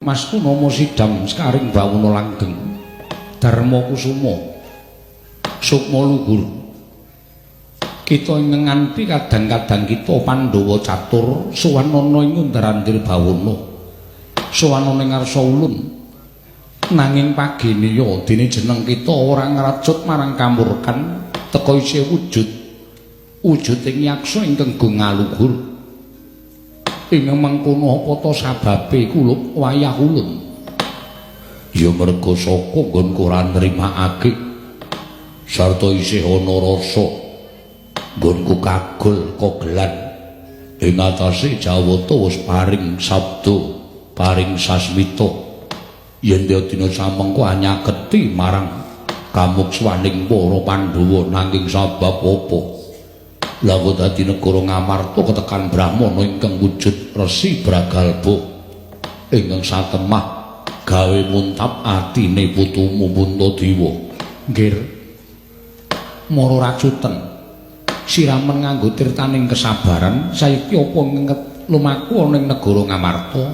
Mas Punama sidam sekaring bawuna langgeng Darma Kusuma sukma luhur kita ing nganti kadang-kadang kita Pandhawa catur suwanana ing ndarandir bawuna suwanana ing ngarsa ulun nanging paginiya dene jeneng kita ora ngracut marang kamurkan teka isih wujud ing yaksa ingkang ngaluhur ing mengkono apa ta sababe kulup wayah ulun ya merga saka nggonku ora nrimakake sarta isih ana rasa nggonku kagul kogelan ing atase Jawata wis paring sabda paring sasmita yen dina samengko anyaketi marang kamukswaning para Pandhawa nanging sabab apa laku dadi negara Ngamarta ketekan Brahmana ingkang wujud Resi Bragalba ingkang satemah gawe muntap atine putumu Puntadewa. Nggih. Mara racuten siramen nganggo tirtaning kesabaran saiki apa lumaku ana ing negara Ngamarta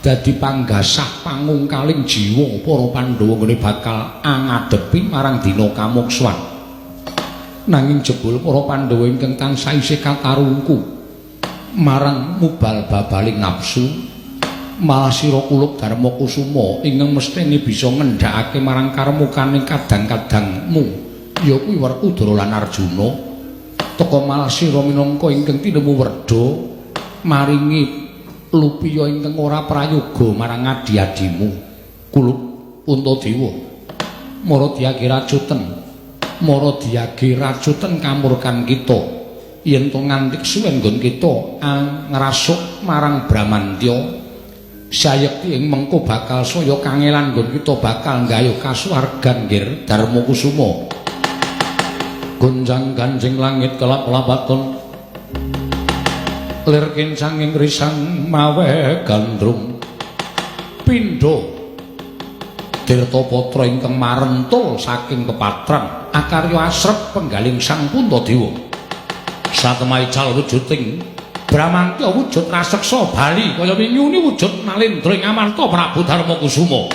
dadi panggasah pangungkaling jiwa para Pandhawa ngene bakal angadepi marang dina kamukswan. Nanging jebul para Pandhawa ingkang tansah isih katarungku marang mubal babaling nafsu malah sira kulup Darma Kusuma ingkang mestine bisa ngendhakake marang karmukaning kadang-kadangmu ya kuwi Werkudara lan Arjuna teka malah sira minangka ingkang tinemu werda maringi lupiya ingkang ora prayoga marang adi-adimu kulup Puntadewa mara diage racuten kamurkan kita yen to nganti suwen nggon kita ngrasuk marang Bramantya sayekti ing mengko bakal saya kangelan nggon kita bakal nggayuh kasuwargan nggih Darma Kusuma gonjang ganjing langit kelap-lapaton lir kincang ing risang mawe gandrung pindha Tirtapatra ingkang marentul saking kepatran akarya asrep penggaling Sang Puntadewa satemaical wujuding Bramantya wujud raseksa bali kaya winyuni wujud Nalendra ing Amarta Prabu Darma Kusuma.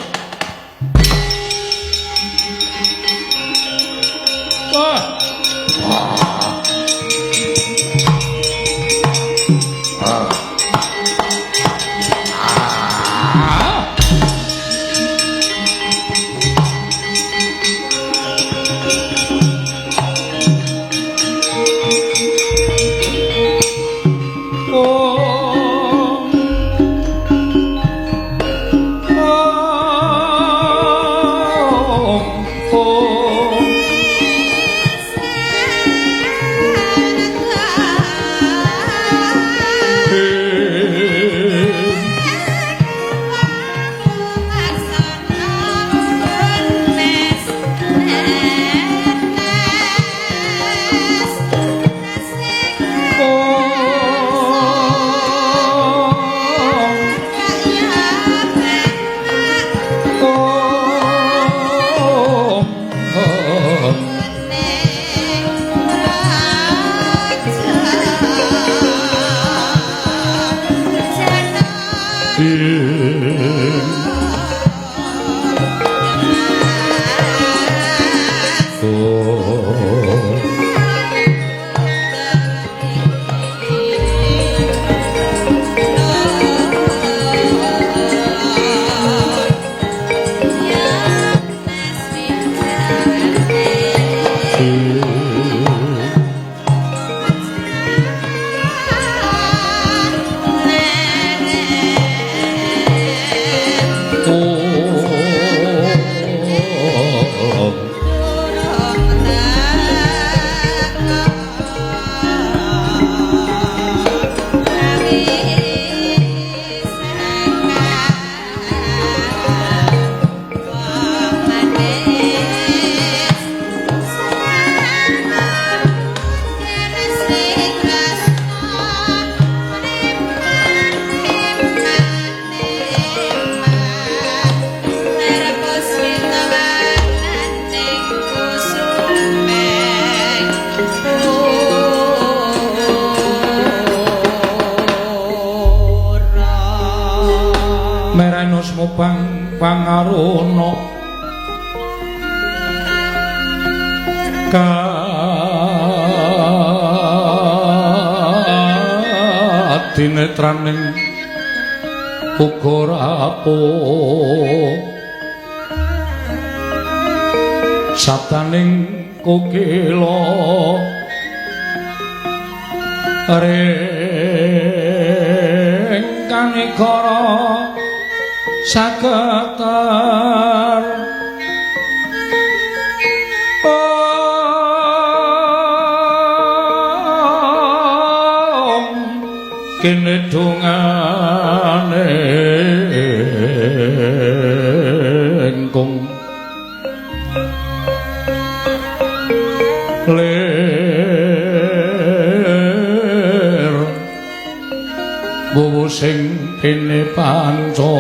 Sumobang pangarono kadinetraning uga rapuh sabdaning kokila ring kanikara saketar kene dongane engkung ler wuwu sing kene panca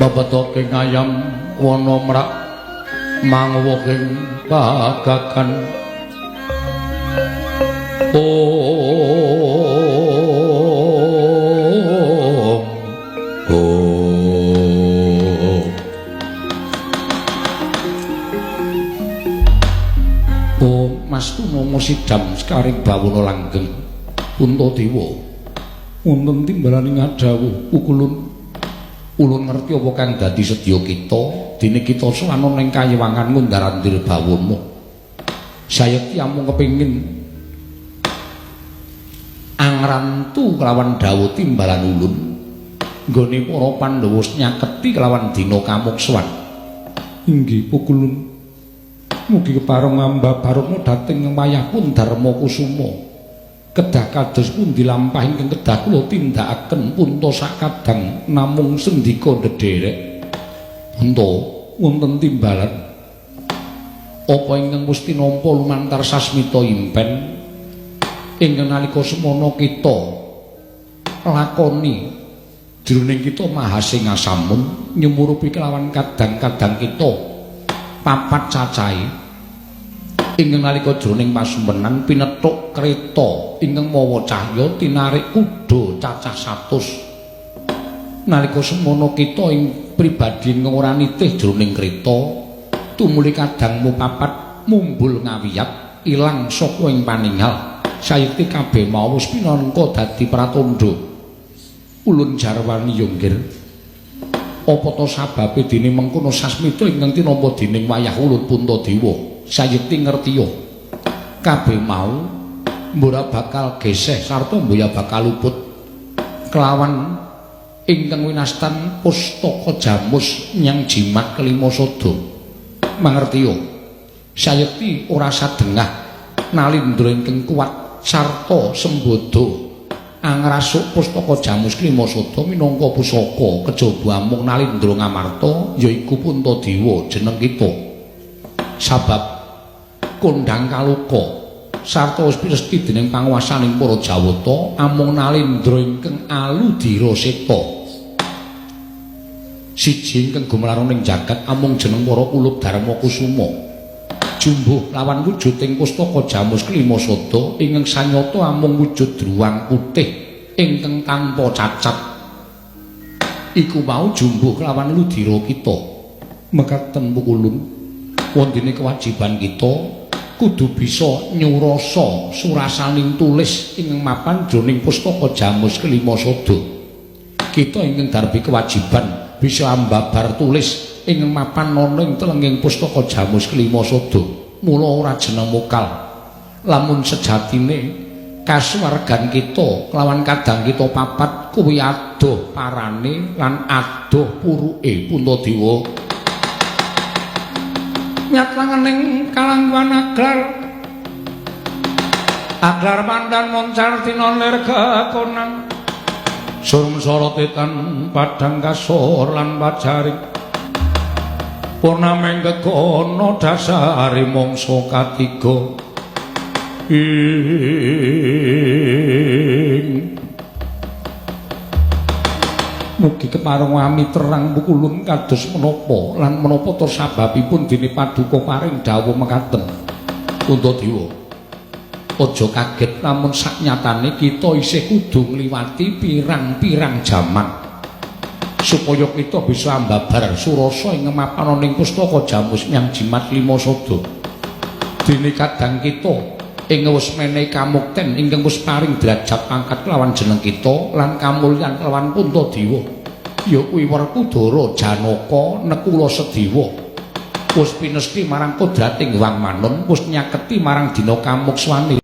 babatoke ngayam wana mrak mangwoking pagagan Mastu Nomo Sidam Sekaring Bawana Langgeng Puntadewa wonten timbalaning ngadawu ukulun ulun ngerti apa kang dadi sedya kita dene kita sowan ning kayewangan ngundarandir bawana sayekti amung kepengin angrantu kelawan dawuh timbalan ulun nggone para Pandhawa nyaketi kelawan dina kamuksuhan inggih pukulun mugi kepareng ngambah barokna dhateng wayahipun Darma Kusuma kedah kados pundi lampah ingkang kedah kula tindakaken punta sakadang namung sendika ndederek punta wonten timbalan apa ingkang Gusti nampa lumantar sasmita impen ingkang nalika semana kita lakoni jroning kita mahasing asamun nyumurupi kelawan kadang-kadang kita papat cacahe ingkang nalika jroning pasumpenan pinethuk kreta ingkang mawa cahya tinarik kuda cacah 100 nalika semana kita ing pribadi ora nitih jroning kreta tumuli kadangmu papat mumbul ngawiyat ilang saka ing paninggal sayekti kabeh mau wis pinangka dadi pratandha ulun jarwani yonggir apa to sababe dene mengkono sasmita ingkang tinampa dening wayah ulun Puntadewa sayekti ngertiya kabeh mau mbora bakal geseh sarta mboya bakal luput kelawan ingkang winastan pustaka jamus nyang jimat kelima sada mangertiya sayekti ora sadengah nalindra ingkang kuat sarta sembodo angrasuk pustaka jamus kelima sada minangka pusaka kejaba amung nalindra ngamarta yaiku Puntadewa jeneng kita sabab kondhang kaluka sarta wis piresti dening panguwasaning para Jawata amung nalindra ingkang aludira seta siji ingkang gumlaroning jagat amung jeneng para kulup Darma Kusuma jumbuh lawan wujuding pustaka jamus kelima sada ingkang sanyata amung wujud druwang putih ingkang tanpa cacat iku mau jumbuh lawan ludira kita mekaten pukulun wondene kewajiban kita kudu bisa nyurasa surasaning tulis ingkang mapan jroning pustaka jamus kelima sada kita ingkang darbi kewajiban bisa ambabar tulis ingkang mapan ana ing telenging pustaka jamus kelima sada mula ora jeneng mokal lamun sejatine kasuwargan kita kelawan kadang kita papat kuwi adoh parane lan adoh puruke Puntadewa nyatlanganing kalangguan aglar pandan moncar tinolir kekonang surum sorotetan padang kasor lan pajaring purnameng kekono dasari mongso katiga Mugi kepareng wami terang pukulun kados menapa lan menapa to sababipun dene paduka paring dawuh mekaten. Kuntadewa, aja kaget namun saknyatane kita isih kudu ngliwati pirang-pirang jaman supaya kita bisa ambabar surasa ing mapan ning pustaka Jamus Nyang Jimat Lima Sada. Dene kadang kita ing wis menehi kamukten ingkang wis paring derajat pangkat lawan jeneng kita lan kamulyan lawan Puntadewa ya kuwi Werkudara Janaka Nekula Sedewa wis pinesti marang kodrating Wang Manun wis nyaketi marang dina kamukswane